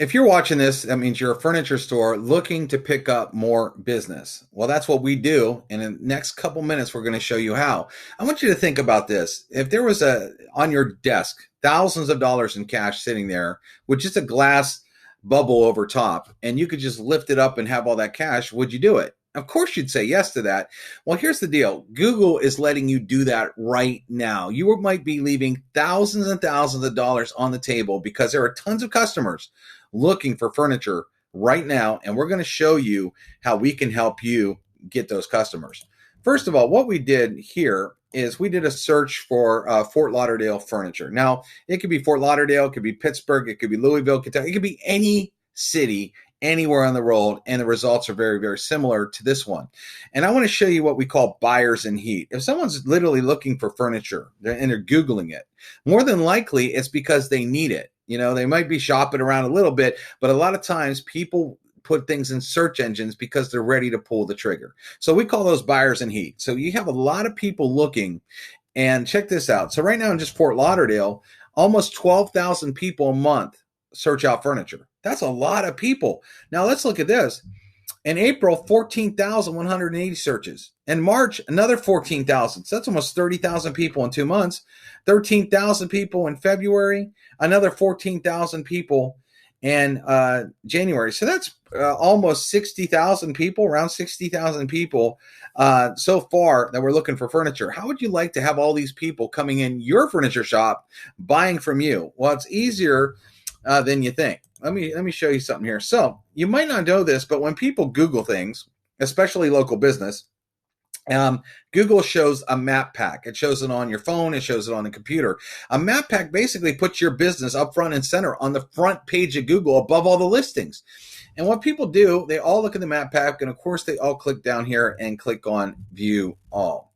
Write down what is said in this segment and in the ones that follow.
If you're watching this, that means you're a furniture store looking to pick up more business. Well, that's what we do. And in the next couple minutes, we're going to show you how. I want you to think about this. If there was on your desk, thousands of dollars in cash sitting there with just a glass bubble over top, and you could just lift it up and have all that cash, would you do it? Of course, you'd say yes to that. Well, here's the deal. Google is letting you do that right now. You might be leaving thousands and thousands of dollars on the table because there are tons of customers looking for furniture right now. And we're going to show you how we can help you get those customers. First of all, what we did here is we did a search for Fort Lauderdale furniture. Now, it could be Fort Lauderdale, it could be Pittsburgh, it could be Louisville, Kentucky, it could be any city anywhere on the world, and the results are very, very similar to this one. And I want to show you what we call buyers in heat. If someone's literally looking for furniture and they're Googling it, more than likely it's because they need it. You know, they might be shopping around a little bit, but a lot of times people put things in search engines because they're ready to pull the trigger. So we call those buyers in heat. So you have a lot of people looking, and check this out. So right now in just Fort Lauderdale, almost 12,000 people a month search out furniture. That's a lot of people. Now let's look at this. In April, 14,180 searches. In March, another 14,000. So that's almost 30,000 people in 2 months. 13,000 people in February, another 14,000 people in January. So that's almost 60,000 people, around 60,000 people so far that we're looking for furniture. How would you like to have all these people coming in your furniture shop buying from you? Well, it's easier than you think. Let me show you something here. So you might not know this, but when people Google things, especially local business, Google shows a map pack. It shows it on your phone. It shows it on the computer. A map pack basically puts your business up front and center on the front page of Google above all the listings. And what people do, they all look at the map pack, and of course they all click down here and click on view all.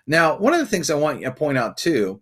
Now, one of the things I want you to point out too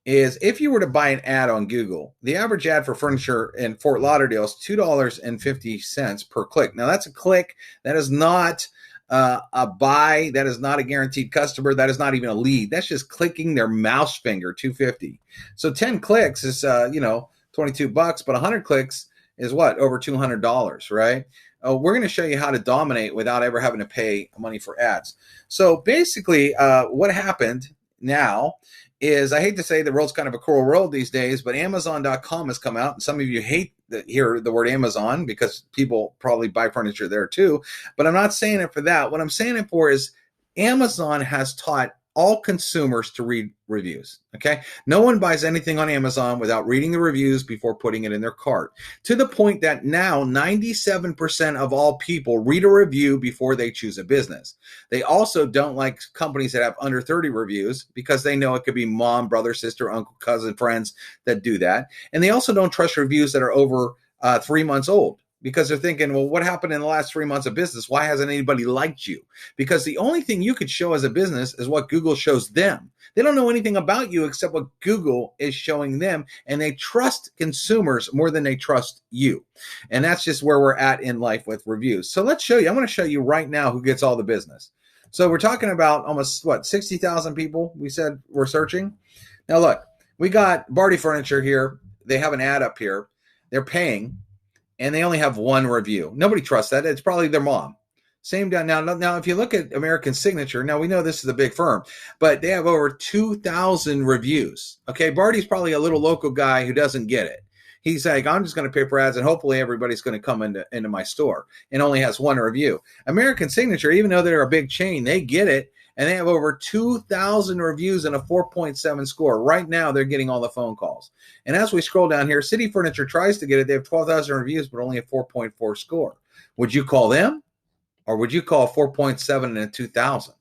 is if you were to buy an ad on Google, the average ad for furniture in Fort Lauderdale is $2.50 per click. Now that's a click. That is not a buy. That is not a guaranteed customer. That is not even a lead. That's just clicking their mouse finger, $2.50. So 10 clicks is, $22, but 100 clicks is what? Over $200, right? We're going to show you how to dominate without ever having to pay money for ads. So basically what happened now is, I hate to say the world's kind of a cruel world these days, but Amazon.com has come out, and some of you hate to hear the word Amazon because people probably buy furniture there too, but I'm not saying it for that. What I'm saying it for is Amazon has taught all consumers to read reviews, okay? No one buys anything on Amazon without reading the reviews before putting it in their cart, to the point that now 97% of all people read a review before they choose a business. They also don't like companies that have under 30 reviews because they know it could be mom, brother, sister, uncle, cousin, friends that do that. And they also don't trust reviews that are over 3 months old, because they're thinking, well, what happened in the last 3 months of business? Why hasn't anybody liked you? Because the only thing you could show as a business is what Google shows them. They don't know anything about you except what Google is showing them, and they trust consumers more than they trust you. And that's just where we're at in life with reviews. So let's show you. I'm going to show you right now who gets all the business. So we're talking about almost, 60,000 people we said we're searching. Now look, we got Barty Furniture here. They have an ad up here. They're paying, and they only have one review. Nobody trusts that. It's probably their mom. Same down now. If you look at American Signature, now we know this is a big firm, but they have over 2,000 reviews. Okay, Barty's probably a little local guy who doesn't get it. He's like, I'm just going to pay for ads, and hopefully everybody's going to come into my store, and only has one review. American Signature, even though they're a big chain, they get it, and they have over 2,000 reviews and a 4.7 score. Right now, they're getting all the phone calls. And as we scroll down here, City Furniture tries to get it. They have 12,000 reviews, but only a 4.4 score. Would you call them? Or would you call 4.7 and a 2,000?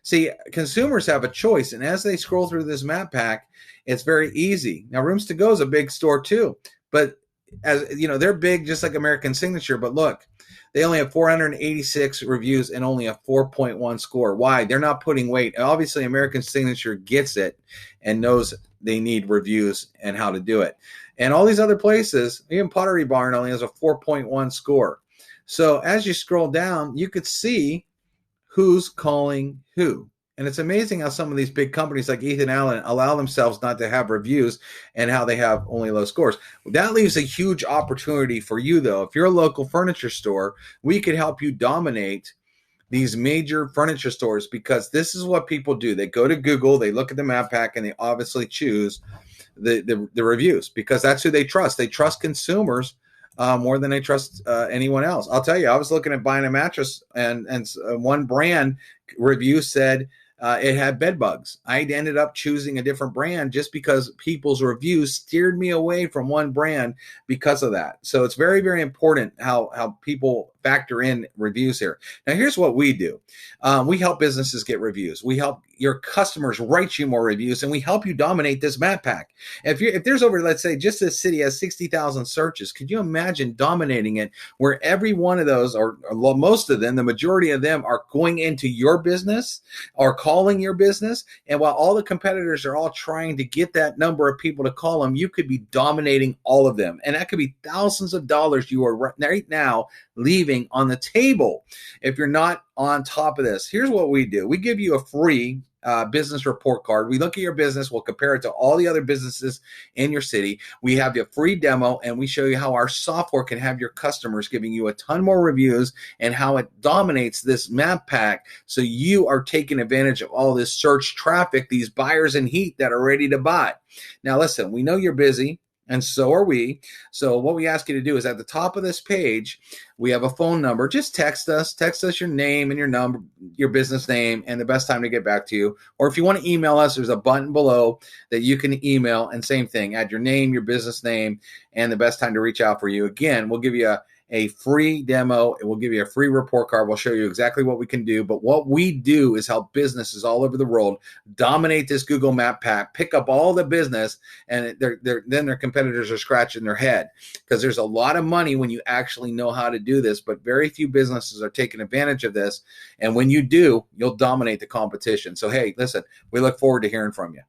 See, consumers have a choice. And as they scroll through this map pack, it's very easy. Now, Rooms To Go is a big store too. But as you know, they're big just like American Signature. But look, they only have 486 reviews and only a 4.1 score. Why? They're not putting weight. Obviously, American Signature gets it and knows they need reviews and how to do it. And all these other places, even Pottery Barn only has a 4.1 score. So as you scroll down, you could see who's calling who. And it's amazing how some of these big companies like Ethan Allen allow themselves not to have reviews and how they have only low scores. That leaves a huge opportunity for you, though. If you're a local furniture store, we could help you dominate these major furniture stores, because this is what people do. They go to Google, they look at the map pack, and they obviously choose the reviews, because that's who they trust. They trust consumers more than they trust anyone else. I'll tell you, I was looking at buying a mattress, and one brand review said it had bed bugs. I ended up choosing a different brand just because people's reviews steered me away from one brand because of that. So it's very, very important how people factor in reviews here. Now, here's what we do. We help businesses get reviews. We help your customers write you more reviews, and we help you dominate this map pack. If there's over, let's say, just this city has 60,000 searches, could you imagine dominating it, where every one of those, or most of them, the majority of them, are going into your business or calling your business? And while all the competitors are all trying to get that number of people to call them, you could be dominating all of them. And that could be thousands of dollars you are right now leaving on the table if you're not on top of this. Here's what we do. We give you a free business report card. We look at your business. We'll compare it to all the other businesses in your city. We have a free demo, and we show you how our software can have your customers giving you a ton more reviews, and how it dominates this map pack. So you are taking advantage of all this search traffic, these buyers in heat that are ready to buy. Now, listen, we know you're busy, and so are we. So what we ask you to do is, at the top of this page, we have a phone number. Just text us your name and your number, your business name, and the best time to get back to you. Or if you want to email us, there's a button below that you can email, and same thing, add your name, your business name, and the best time to reach out for you. Again, we'll give you a free demo. It will give you a free report card. We'll show you exactly what we can do. But what we do is help businesses all over the world dominate this Google Map pack, pick up all the business, and then their competitors are scratching their head, because there's a lot of money when you actually know how to do this, but very few businesses are taking advantage of this. And when you do, you'll dominate the competition. So, hey, listen, we look forward to hearing from you.